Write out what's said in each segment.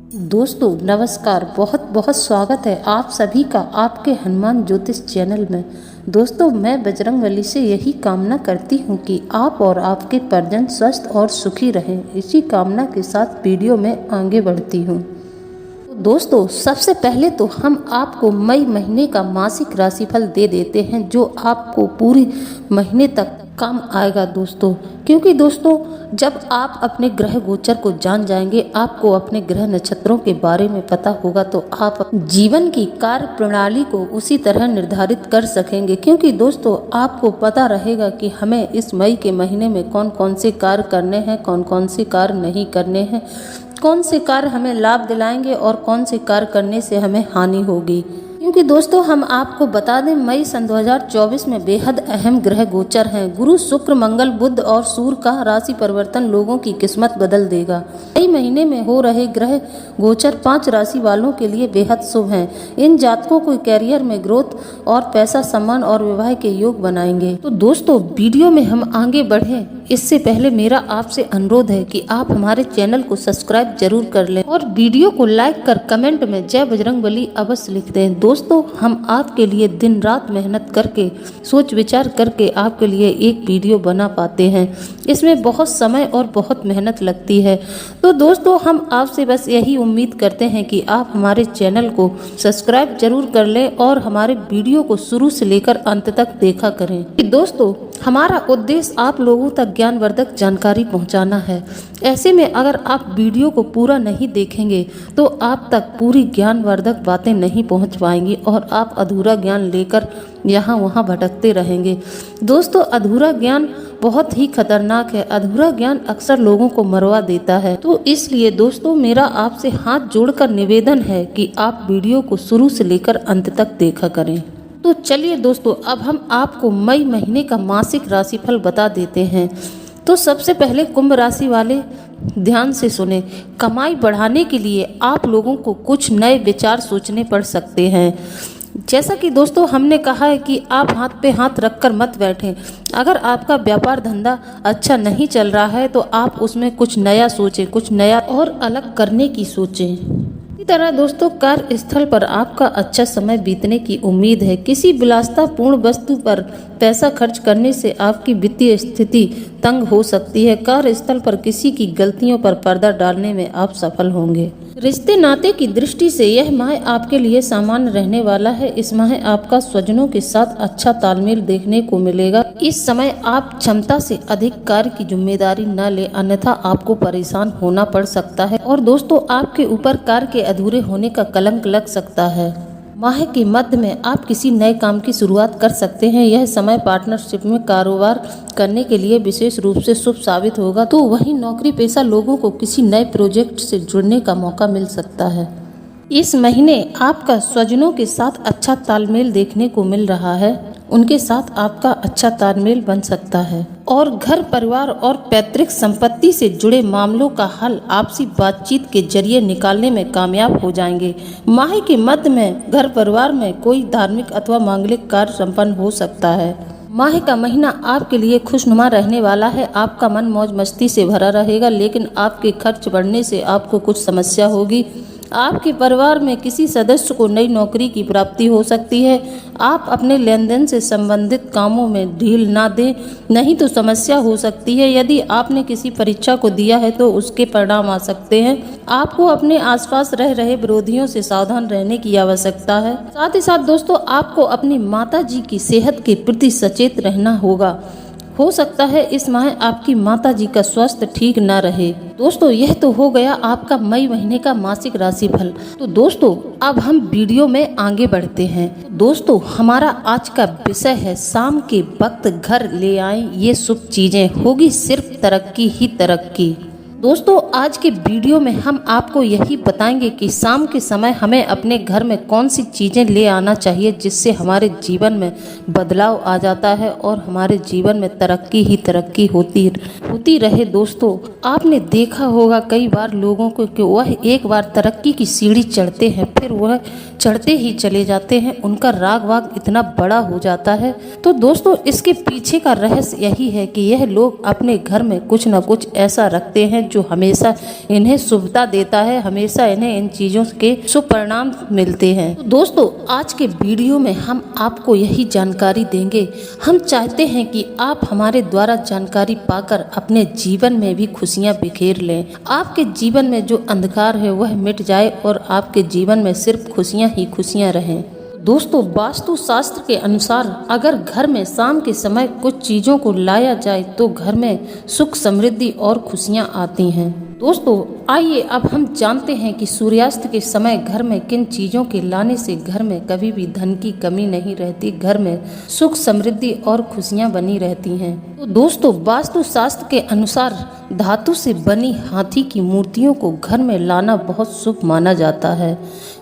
दोस्तों नमस्कार। बहुत बहुत स्वागत है आप सभी का आपके हनुमान ज्योतिष चैनल में। दोस्तों मैं बजरंगबली से यही कामना करती हूँ कि आप और आपके परिजन स्वस्थ और सुखी रहें। इसी कामना के साथ वीडियो में आगे बढ़ती हूँ। दोस्तों सबसे पहले तो हम आपको मई महीने का मासिक राशिफल दे देते हैं जो आपको पूरी महीने तक काम आएगा दोस्तों। क्योंकि दोस्तों जब आप अपने ग्रह गोचर को जान जाएंगे, आपको अपने ग्रह नक्षत्रों के बारे में पता होगा, तो आप जीवन की कार्य प्रणाली को उसी तरह निर्धारित कर सकेंगे। क्योंकि दोस्तों आपको पता रहेगा कि हमें इस मई के महीने में कौन कौन से कार्य करने हैं, कौन कौन से कार्य नहीं करने हैं, कौन से कार्य हमें लाभ दिलाएंगे और कौन से कार्य करने से हमें हानि होगी। क्योंकि दोस्तों हम आपको बता दें, मई सन 2024 में बेहद अहम ग्रह गोचर हैं। गुरु, शुक्र, मंगल, बुध और सूर्य का राशि परिवर्तन लोगों की किस्मत बदल देगा। मई महीने में हो रहे ग्रह गोचर 5 राशि वालों के लिए बेहद शुभ हैं। इन जातकों को कैरियर में ग्रोथ और पैसा, सम्मान और विवाह के योग बनाएंगे। तो दोस्तों वीडियो में हम आगे बढ़े इससे पहले मेरा आपसे अनुरोध है कि आप हमारे चैनल को सब्सक्राइब जरूर कर लें और वीडियो को लाइक कर कमेंट में जय बजरंगबली अवश्य लिख दें। दोस्तों हम आपके लिए दिन रात मेहनत करके, सोच विचार करके आपके लिए एक वीडियो बना पाते हैं। इसमें बहुत समय और बहुत मेहनत लगती है। तो दोस्तों हम आपसे बस यही उम्मीद करते हैं कि आप हमारे चैनल को सब्सक्राइब जरूर कर लें और हमारे वीडियो को शुरू से लेकर अंत तक देखा करें। दोस्तों हमारा उद्देश्य आप लोगों तक ज्ञानवर्धक जानकारी पहुंचाना है। ऐसे में अगर आप वीडियो को पूरा नहीं देखेंगे तो आप तक पूरी ज्ञानवर्धक बातें नहीं पहुंच पाएंगी और आप अधूरा ज्ञान लेकर यहाँ वहाँ भटकते रहेंगे। दोस्तों अधूरा ज्ञान बहुत ही खतरनाक है। अधूरा ज्ञान अक्सर लोगों को मरवा देता है। तो इसलिए दोस्तों मेरा आपसे हाथ जोड़कर निवेदन है कि आप वीडियो को शुरू से लेकर अंत तक देखा करें। तो चलिए दोस्तों अब हम आपको मई महीने का मासिक राशिफल बता देते हैं। तो सबसे पहले कुंभ राशि वाले ध्यान से सुने। कमाई बढ़ाने के लिए आप लोगों को कुछ नए विचार सोचने पड़ सकते हैं। जैसा कि दोस्तों हमने कहा है कि आप हाथ पे हाथ रखकर मत बैठें। अगर आपका व्यापार धंधा अच्छा नहीं चल रहा है तो आप उसमें कुछ नया सोचें, कुछ नया और अलग करने की सोचें। इसी तरह दोस्तों कार्यस्थल पर आपका अच्छा समय बीतने की उम्मीद है। किसी विलासितापूर्ण वस्तु पर पैसा खर्च करने से आपकी वित्तीय स्थिति तंग हो सकती है। कार्यस्थल पर किसी की गलतियों पर पर्दा डालने में आप सफल होंगे। रिश्ते नाते की दृष्टि से यह माह आपके लिए सामान्य रहने वाला है। इस माह आपका स्वजनों के साथ अच्छा तालमेल देखने को मिलेगा। इस समय आप क्षमता से अधिक कार्य की जिम्मेदारी न ले, अन्यथा आपको परेशान होना पड़ सकता है और दोस्तों आपके ऊपर कार्य के अधूरे होने का कलंक लग सकता है। माह के मध्य में आप किसी नए काम की शुरुआत कर सकते हैं। यह समय पार्टनरशिप में कारोबार करने के लिए विशेष रूप से शुभ साबित होगा। तो वहीं नौकरी पेशा लोगों को किसी नए प्रोजेक्ट से जुड़ने का मौका मिल सकता है। इस महीने आपका स्वजनों के साथ अच्छा तालमेल देखने को मिल रहा है। उनके साथ आपका अच्छा तालमेल बन सकता है और घर परिवार और पैतृक संपत्ति से जुड़े मामलों का हल आपसी बातचीत के जरिए निकालने में कामयाब हो जाएंगे। माह के मध्य में घर परिवार में कोई धार्मिक अथवा मांगलिक कार्य संपन्न हो सकता है। माह का महीना आपके लिए खुशनुमा रहने वाला है। आपका मन मौज मस्ती से भरा रहेगा, लेकिन आपके खर्च बढ़ने से आपको कुछ समस्या होगी। आपके परिवार में किसी सदस्य को नई नौकरी की प्राप्ति हो सकती है। आप अपने लेन देन से संबंधित कामों में ढील ना दें, नहीं तो समस्या हो सकती है। यदि आपने किसी परीक्षा को दिया है तो उसके परिणाम आ सकते हैं। आपको अपने आसपास रह रहे विरोधियों से सावधान रहने की आवश्यकता है। साथ ही साथ दोस्तों आपको अपनी माता जी की सेहत के प्रति सचेत रहना होगा। हो सकता है इस माह आपकी माता जी का स्वास्थ्य ठीक न रहे। दोस्तों यह तो हो गया आपका मई महीने का मासिक राशिफल। तो दोस्तों अब हम वीडियो में आगे बढ़ते हैं। दोस्तों हमारा आज का विषय है शाम के वक्त घर ले आएं ये शुभ चीजें, होगी सिर्फ तरक्की ही तरक्की। दोस्तों आज के वीडियो में हम आपको यही बताएंगे कि शाम के समय हमें अपने घर में कौन सी चीज़ें ले आना चाहिए जिससे हमारे जीवन में बदलाव आ जाता है और हमारे जीवन में तरक्की ही तरक्की होती रहे। दोस्तों आपने देखा होगा कई बार लोगों को कि वह एक बार तरक्की की सीढ़ी चढ़ते हैं, फिर वह चढ़ते ही चले जाते हैं, उनका राग वाग इतना बड़ा हो जाता है। तो दोस्तों इसके पीछे का रहस्य यही है कि यह लोग अपने घर में कुछ न कुछ ऐसा रखते हैं जो हमेशा इन्हें शुभता देता है, हमेशा इन्हें इन चीज़ों के शुभ परिणाम मिलते हैं। तो दोस्तों आज के वीडियो में हम आपको यही जानकारी देंगे। हम चाहते हैं कि आप हमारे द्वारा जानकारी पाकर अपने जीवन में भी खुशियां बिखेर लें। आपके जीवन में जो अंधकार है वह मिट जाए और आपके जीवन में सिर्फ खुशियां ही खुशियां रहें। दोस्तों वास्तु शास्त्र के अनुसार अगर घर में शाम के समय कुछ चीजों को लाया जाए तो घर में सुख समृद्धि और खुशियां आती हैं। दोस्तों आइए अब हम जानते हैं कि सूर्यास्त के समय घर में किन चीजों के लाने से घर में कभी भी धन की कमी नहीं रहती, घर में सुख समृद्धि और खुशियां बनी रहती हैं। तो दोस्तों वास्तु शास्त्र के अनुसार धातु से बनी हाथी की मूर्तियों को घर में लाना बहुत शुभ माना जाता है।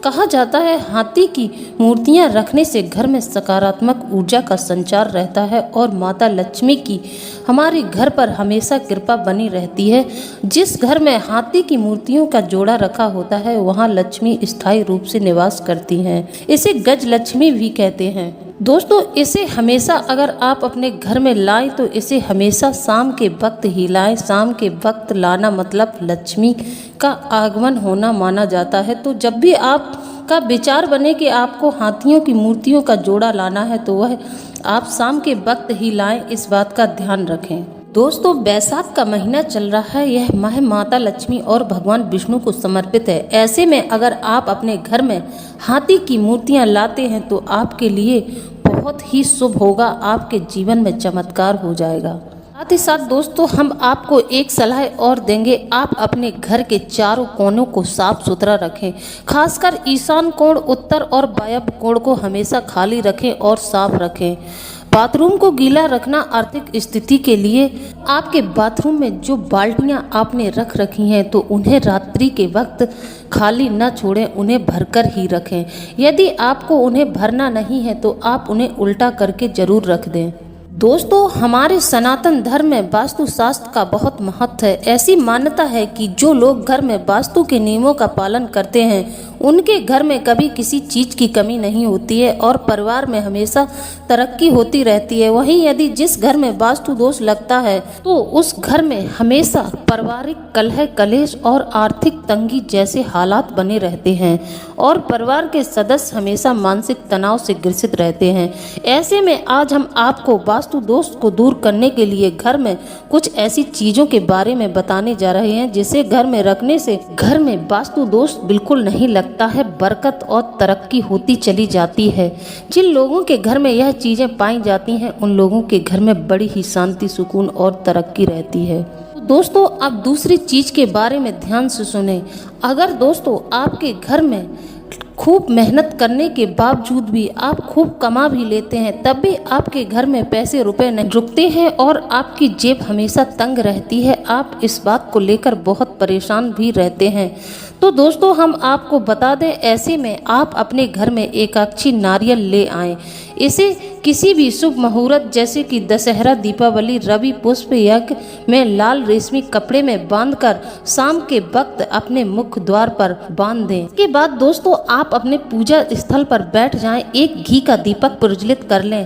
कहा जाता है हाथी की मूर्तियां रखने से घर में सकारात्मक ऊर्जा का संचार रहता है और माता लक्ष्मी की हमारे घर पर हमेशा कृपा बनी रहती है। जिस घर में हाथी की मूर्तियों का जोड़ा रखा होता है वहां लक्ष्मी स्थायी रूप से निवास करती हैं। इसे गज लक्ष्मी भी कहते हैं। दोस्तों इसे हमेशा अगर आप अपने घर में लाएं तो इसे हमेशा शाम के वक्त ही लाएं। शाम के वक्त लाना मतलब लक्ष्मी का आगमन होना माना जाता है। तो जब भी आपका विचार बने कि आपको हाथियों की मूर्तियों का जोड़ा लाना है तो वह आप शाम के वक्त ही लाएं, इस बात का ध्यान रखें। दोस्तों वैशाख का महीना चल रहा है, यह माह माता लक्ष्मी और भगवान विष्णु को समर्पित है। ऐसे में अगर आप अपने घर में हाथी की मूर्तियां लाते हैं तो आपके लिए बहुत ही शुभ होगा, आपके जीवन में चमत्कार हो जाएगा। साथ ही साथ दोस्तों हम आपको एक सलाह और देंगे, आप अपने घर के चारों कोनों को साफ सुथरा रखें। खासकर ईशान कोण, उत्तर और वायव्य कोण को हमेशा खाली रखें और साफ रखें। बाथरूम को गीला रखना आर्थिक स्थिति के लिए। आपके बाथरूम में जो बाल्टियां आपने रख रखी हैं तो उन्हें रात्रि के वक्त खाली न छोड़ें, उन्हें भरकर ही रखें। यदि आपको उन्हें भरना नहीं है तो आप उन्हें उल्टा करके जरूर रख दें। दोस्तों हमारे सनातन धर्म में वास्तु शास्त्र का बहुत महत्व है। ऐसी मान्यता है कि जो लोग घर में वास्तु के नियमों का पालन करते हैं उनके घर में कभी किसी चीज की कमी नहीं होती है और परिवार में हमेशा तरक्की होती रहती है। वहीं यदि जिस घर में वास्तु दोष लगता है तो उस घर में हमेशा पारिवारिक कलह, कलेश और आर्थिक तंगी जैसे हालात बने रहते हैं और परिवार के सदस्य हमेशा मानसिक तनाव से ग्रसित रहते हैं। ऐसे में आज हम आपको वास्तु दोष को दूर करने के लिए घर में कुछ ऐसी चीजों के बारे में बताने जा रहे हैं जिसे घर में रखने से घर में वास्तु दोष बिल्कुल नहीं लगता है, बरकत और तरक्की होती चली जाती है। जिन लोगों के घर में यह चीजें पाई जाती हैं उन लोगों के घर में बड़ी ही शांति, सुकून और तरक्की रहती है। दोस्तों अब दूसरी चीज के बारे में ध्यान से सुने। अगर दोस्तों आपके घर में खूब मेहनत करने के बावजूद भी आप खूब कमा भी लेते हैं तब भी आपके घर में पैसे रुपए नहीं रुकते हैं और आपकी जेब हमेशा तंग रहती है, आप इस बात को लेकर बहुत परेशान भी रहते हैं, तो दोस्तों हम आपको बता दें ऐसे में आप अपने घर में एकाक्षी नारियल ले आएं। इसे किसी भी शुभ मुहूर्त जैसे कि दशहरा, दीपावली, रवि पुष्प यज्ञ में लाल रेशमी कपड़े में बांधकर शाम के वक्त अपने मुख्य द्वार पर बांध दें। इसके बाद दोस्तों आप अपने पूजा स्थल पर बैठ जाएं, एक घी का दीपक प्रज्वलित कर लें।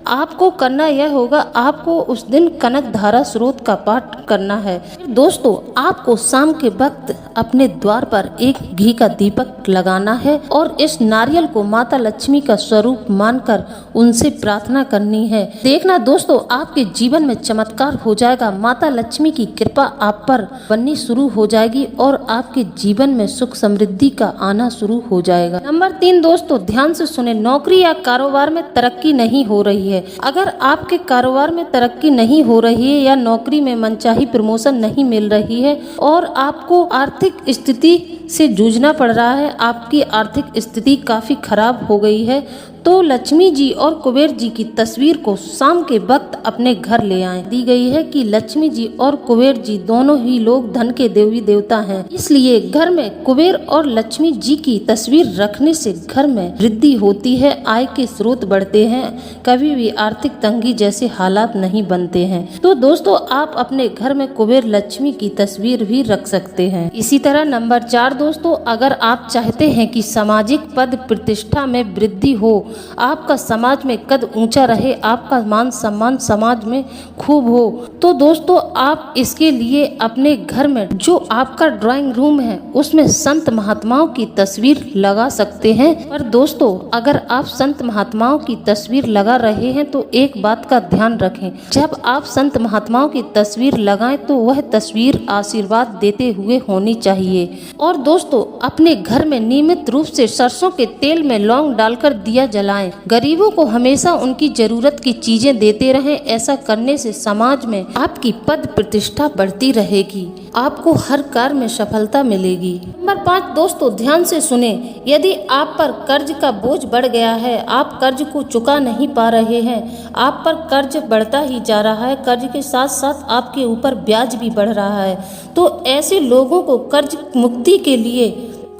आपको करना यह होगा, आपको उस दिन कनक धारा स्रोत का पाठ करना है। दोस्तों आपको शाम के वक्त अपने द्वार पर एक घी का दीपक लगाना है और इस नारियल को माता लक्ष्मी का स्वरूप मानकर उनसे प्रार्थना करनी है। देखना दोस्तों आपके जीवन में चमत्कार हो जाएगा, माता लक्ष्मी की कृपा आप पर बननी शुरू हो जाएगी और आपके जीवन में सुख समृद्धि का आना शुरू हो जाएगा। नंबर 3 दोस्तों ध्यान से सुने, नौकरी या कारोबार में तरक्की नहीं हो रही है। अगर आपके कारोबार में तरक्की नहीं हो रही है या नौकरी में मनचाही प्रमोशन नहीं मिल रही है और आपको आर्थिक स्थिति से जूझना पड़ रहा है, आपकी आर्थिक स्थिति काफी खराब हो गई है, तो लक्ष्मी जी और कुबेर जी की तस्वीर को शाम के वक्त अपने घर ले आएं। दी गई है कि लक्ष्मी जी और कुबेर जी दोनों ही लोग धन के देवी देवता हैं, इसलिए घर में कुबेर और लक्ष्मी जी की तस्वीर रखने से घर में वृद्धि होती है, आय के स्रोत बढ़ते हैं, कभी भी आर्थिक तंगी जैसे हालात नहीं बनते हैं। तो दोस्तों आप अपने घर में कुबेर लक्ष्मी की तस्वीर भी रख सकते हैं। इसी तरह नंबर 4 दोस्तों, अगर आप चाहते हैं कि सामाजिक पद प्रतिष्ठा में वृद्धि हो, आपका समाज में कद ऊंचा रहे, आपका मान सम्मान समाज में खूब हो, तो दोस्तों आप इसके लिए अपने घर में जो आपका ड्राइंग रूम है उसमें संत महात्माओं की तस्वीर लगा सकते हैं। पर दोस्तों अगर आप संत महात्माओं की तस्वीर लगा रहे हैं तो एक बात का ध्यान रखें, जब आप संत महात्माओं की तस्वीर लगाएं तो वह तस्वीर आशीर्वाद देते हुए होनी चाहिए। और दोस्तों अपने घर में नियमित रूप से सरसों के तेल में लौंग डालकर दिया जलाएं। गरीबों को हमेशा उनकी जरूरत की चीजें देते रहें। ऐसा करने से समाज में आपकी पद प्रतिष्ठा बढ़ती रहेगी, आपको हर कार्य में सफलता मिलेगी। नंबर 5 दोस्तों ध्यान से सुने, यदि आप पर कर्ज का बोझ बढ़ गया है, आप कर्ज को चुका नहीं पा रहे हैं, आप पर कर्ज बढ़ता ही जा रहा है, कर्ज के साथ साथ आपके ऊपर ब्याज भी बढ़ रहा है, तो ऐसे लोगों को कर्ज मुक्ति के लिए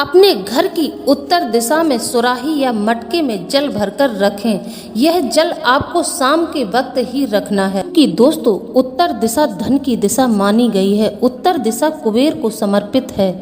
अपने घर की उत्तर दिशा में सुराही या मटके में जल भरकर रखें। यह जल आपको शाम के वक्त ही रखना है कि दोस्तों उत्तर दिशा धन की दिशा मानी गई है, उत्तर दिशा कुबेर को समर्पित है।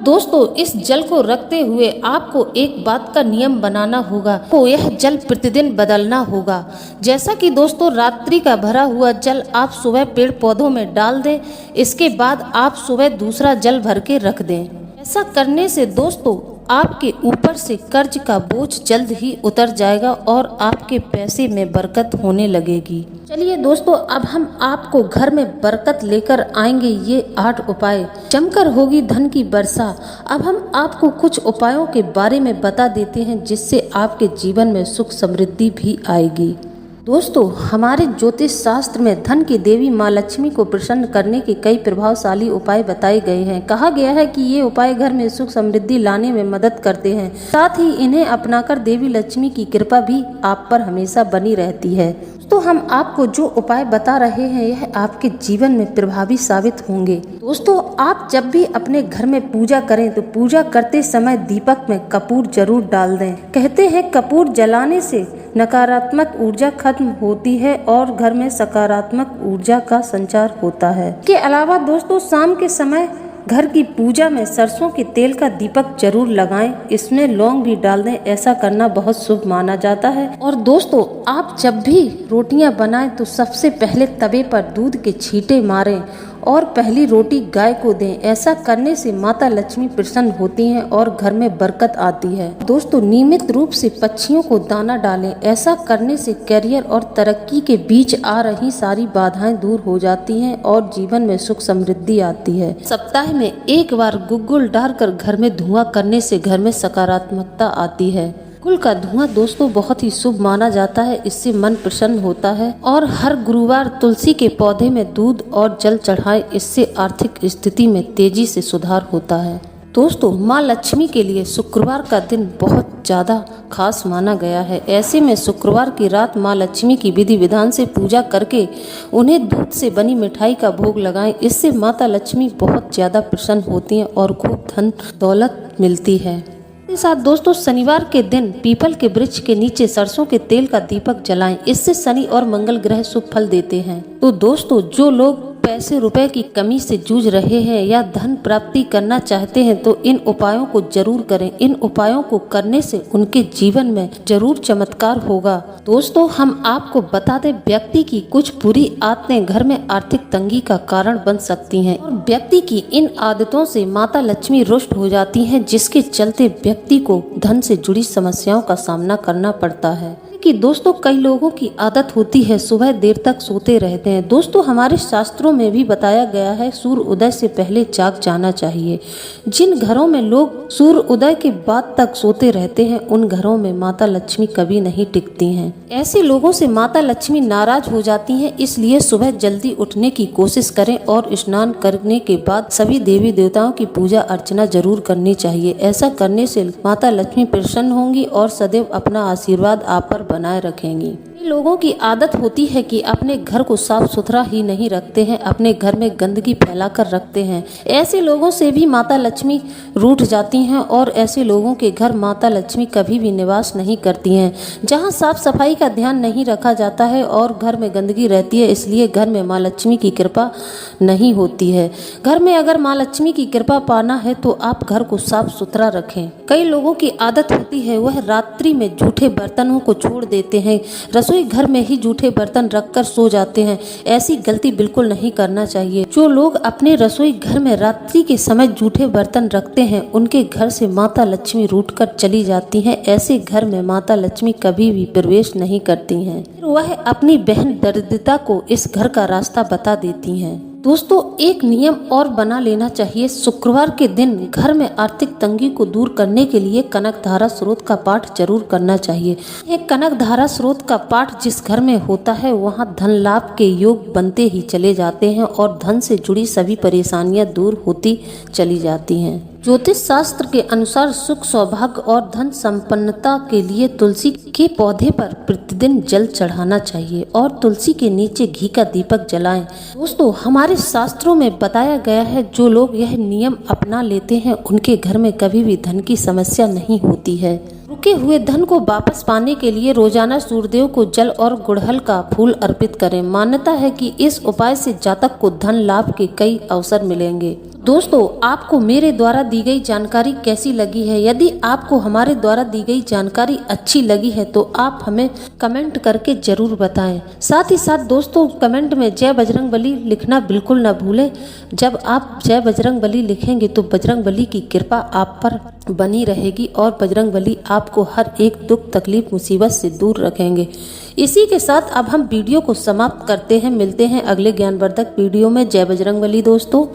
दोस्तों इस जल को रखते हुए आपको एक बात का नियम बनाना होगा, तो यह जल प्रतिदिन बदलना होगा। जैसा कि दोस्तों रात्रि का भरा हुआ जल आप सुबह पेड़ पौधों में डाल दें, इसके बाद आप सुबह दूसरा जल भर के रख दें। ऐसा करने से दोस्तों आपके ऊपर से कर्ज का बोझ जल्द ही उतर जाएगा और आपके पैसे में बरकत होने लगेगी। चलिए दोस्तों अब हम आपको घर में बरकत लेकर आएंगे, ये 8 उपाय, जमकर होगी धन की वर्षा। अब हम आपको कुछ उपायों के बारे में बता देते हैं जिससे आपके जीवन में सुख समृद्धि भी आएगी। दोस्तों हमारे ज्योतिष शास्त्र में धन की देवी माँ लक्ष्मी को प्रसन्न करने के कई प्रभावशाली उपाय बताए गए हैं। कहा गया है कि ये उपाय घर में सुख समृद्धि लाने में मदद करते हैं, साथ ही इन्हें अपनाकर देवी लक्ष्मी की कृपा भी आप पर हमेशा बनी रहती है। तो हम आपको जो उपाय बता रहे हैं यह आपके जीवन में प्रभावी साबित होंगे। दोस्तों आप जब भी अपने घर में पूजा करें तो पूजा करते समय दीपक में कपूर जरूर डाल दें। कहते हैं कपूर जलाने से नकारात्मक ऊर्जा खत्म होती है और घर में सकारात्मक ऊर्जा का संचार होता है। इसके अलावा दोस्तों शाम के समय घर की पूजा में सरसों के तेल का दीपक जरूर लगाएं, इसमें लौंग भी डाल दें, ऐसा करना बहुत शुभ माना जाता है। और दोस्तों आप जब भी रोटियां बनाएं तो सबसे पहले तवे पर दूध के छींटे मारें और पहली रोटी गाय को दें। ऐसा करने से माता लक्ष्मी प्रसन्न होती हैं और घर में बरकत आती है। दोस्तों नियमित रूप से पक्षियों को दाना डालें, ऐसा करने से करियर और तरक्की के बीच आ रही सारी बाधाएं दूर हो जाती हैं और जीवन में सुख समृद्धि आती है। सप्ताह में एक बार गुग्गुल डालकर घर में धुआं करने से घर में सकारात्मकता आती है। गुल का धुआं दोस्तों बहुत ही शुभ माना जाता है, इससे मन प्रसन्न होता है। और हर गुरुवार तुलसी के पौधे में दूध और जल चढ़ाएं, इससे आर्थिक स्थिति में तेजी से सुधार होता है। दोस्तों माँ लक्ष्मी के लिए शुक्रवार का दिन बहुत ज़्यादा खास माना गया है। ऐसे में शुक्रवार की रात माँ लक्ष्मी की विधि विधान से पूजा करके उन्हें दूध से बनी मिठाई का भोग लगाएं, इससे माता लक्ष्मी बहुत ज़्यादा प्रसन्न होती हैं और खूब धन दौलत मिलती है। साथ दोस्तों शनिवार के दिन पीपल के वृक्ष के नीचे सरसों के तेल का दीपक जलाएं, इससे शनि और मंगल ग्रह शुभ फल देते हैं। तो दोस्तों जो लोग पैसे रुपए की कमी से जूझ रहे हैं या धन प्राप्ति करना चाहते हैं तो इन उपायों को जरूर करें। इन उपायों को करने से उनके जीवन में जरूर चमत्कार होगा। दोस्तों हम आपको बता दें व्यक्ति की कुछ बुरी आदतें घर में आर्थिक तंगी का कारण बन सकती हैं और व्यक्ति की इन आदतों से माता लक्ष्मी रुष्ट हो जाती हैं, जिसके चलते व्यक्ति को धन से जुड़ी समस्याओं का सामना करना पड़ता है। कि दोस्तों कई लोगों की आदत होती है सुबह देर तक सोते रहते हैं। दोस्तों हमारे शास्त्रों में भी बताया गया है सूर्य उदय से पहले जाग जाना चाहिए। जिन घरों में लोग सूर्य उदय के बाद तक सोते रहते हैं उन घरों में माता लक्ष्मी कभी नहीं टिकती हैं। ऐसे लोगों से माता लक्ष्मी नाराज हो जाती हैं, इसलिए सुबह जल्दी उठने की कोशिश करें और स्नान करने के बाद सभी देवी देवताओं की पूजा अर्चना जरूर करनी चाहिए। ऐसा करने से माता लक्ष्मी प्रसन्न होंगी और सदैव अपना आशीर्वाद आप पर बनाए रखेंगी। लोगों की आदत होती है कि अपने घर को साफ सुथरा ही नहीं रखते हैं, अपने घर में गंदगी फैलाकर रखते हैं। ऐसे लोगों से भी माता लक्ष्मी रूठ जाती हैं और ऐसे लोगों के घर माता लक्ष्मी कभी भी निवास नहीं करती हैं। जहां साफ सफाई का ध्यान नहीं रखा जाता है और घर में गंदगी रहती है, इसलिए घर में माँ लक्ष्मी की कृपा नहीं होती है। घर में अगर माँ लक्ष्मी की कृपा पाना है तो आप घर को साफ सुथरा रखें। कई लोगों की आदत होती है वह रात्रि में जूठे बर्तनों को छोड़ देते हैं, रसोई घर में ही जूठे बर्तन रखकर सो जाते हैं। ऐसी गलती बिल्कुल नहीं करना चाहिए। जो लोग अपने रसोई घर में रात्रि के समय जूठे बर्तन रखते हैं उनके घर से माता लक्ष्मी रूठकर चली जाती हैं। ऐसे घर में माता लक्ष्मी कभी भी प्रवेश नहीं करती हैं। वह अपनी बहन दरिद्रता को इस घर का रास्ता बता देती हैं। दोस्तों, एक नियम और बना लेना चाहिए। शुक्रवार के दिन घर में आर्थिक तंगी को दूर करने के लिए कनक धारा स्रोत का पाठ जरूर करना चाहिए। एक कनक धारा स्रोत का पाठ जिस घर में होता है वहां धन लाभ के योग बनते ही चले जाते हैं और धन से जुड़ी सभी परेशानियां दूर होती चली जाती हैं। ज्योतिष शास्त्र के अनुसार सुख सौभाग्य और धन संपन्नता के लिए तुलसी के पौधे पर प्रतिदिन जल चढ़ाना चाहिए और तुलसी के नीचे घी का दीपक जलाएं। दोस्तों, हमारे शास्त्रों में बताया गया है जो लोग यह नियम अपना लेते हैं उनके घर में कभी भी धन की समस्या नहीं होती है। रुके हुए धन को वापस पाने के लिए रोजाना सूर्यदेव को जल और गुड़हल का फूल अर्पित करें। मान्यता है कि इस उपाय से जातक को धन लाभ के कई अवसर मिलेंगे। दोस्तों, आपको मेरे द्वारा दी गई जानकारी कैसी लगी है? यदि आपको हमारे द्वारा दी गई जानकारी अच्छी लगी है तो आप हमें कमेंट करके जरूर बताएं। साथ ही साथ दोस्तों, कमेंट में जय बजरंगबली लिखना बिल्कुल न भूलें। जब आप जय बजरंगबली लिखेंगे तो बजरंगबली की कृपा आप पर बनी रहेगी और बजरंगबली आपको हर एक दुख तकलीफ मुसीबत से दूर रखेंगे। इसी के साथ अब हम वीडियो को समाप्त करते हैं। मिलते हैं अगले ज्ञानवर्धक वीडियो में। जय बजरंगबली दोस्तों।